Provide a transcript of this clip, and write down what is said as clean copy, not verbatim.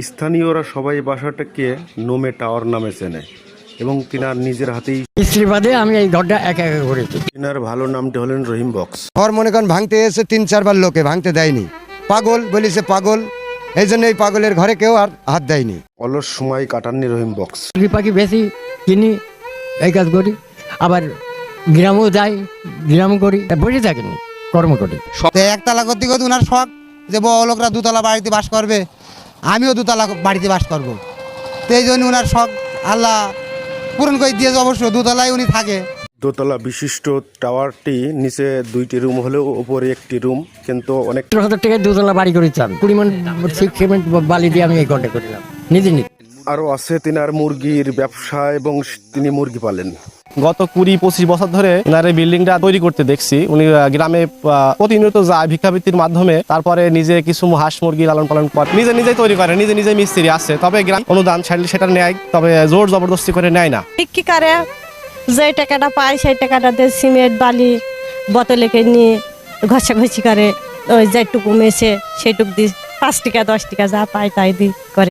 স্থানীয়রা সবাই বাসাটাকে নোমে টাওয়ার নামে চেনে এবং তিনার নিজের হাতেই স্ত্রী বাদে আমি এই ঘরটা একা একা করেছি। তিনার ভালো নামটি হলেন রহিম বক্স। ঘর মনে করেন ভাঙতে এসে 3-4 বার লোকে ভাঙতে দেয়নি, পাগল বলিছে পাগল, এই জন্য এই পাগলের ঘরে কেউ আর হাত দেয়নি। অলস সময় কাটাননি রহিম বক্স। মুরগি পাখি বেশি কিনি, এই কাজ করি, আবার গ্রামও যাই, গ্রামও করি, বসে থাকিনি, কর্ম করি। একতলা করতে করতে ওনার শখ যে বড় লোকরা দুতলা বাড়িতে বাস করবে, আমিও দুতলা বাড়িতে বাস করব। তো এই জন্য ওনার শখ আল্লাহ পূরণ করে দিয়েছে। অবশ্য দুতলায় উনি থাকে। দোতলা বিশিষ্ট টাওয়ারটি নিচে 2টি রুম হলেও উপরে একটি রুম, কিন্তু অনেক 17,000 টাকায় 2 তলা বাড়ি করেছিলাম। 20 মণ সিমেন্ট বালি দিয়ে আমি এই ঘরটা করলাম নিজে নিজে। আরও আছে তিনার মুরগির ব্যবসা এবং তিনি মুরগি পালেন। গত 20-25 বছর ধরে ওনার এই বিল্ডিংটা তৈরি করতে দেখছি। উনি গ্রামে প্রতিনিয়ত যায় ভিক্ষাবৃত্তির মাধ্যমে, তারপরে নিজে কিছু হাঁস মুরগি লালন পালন করে নিজে নিজেই তৈরি করে, নিজে মিস্ত্রি আছে। তবে গ্রাম অনুদান সেটা নেয়, তবে জোর জবরদস্তি করে নেয় না। বিক্রি করে যে টাকাটা পায় সেই টাকাটা দিয়ে সিমেন্ট বালি বোতলে নিয়ে ঘষাঘষি করে, ওই যেটুকু মেশে সেইটুকু দিই, 5 টাকা 10 টাকা যা পায় তাই দিই করে।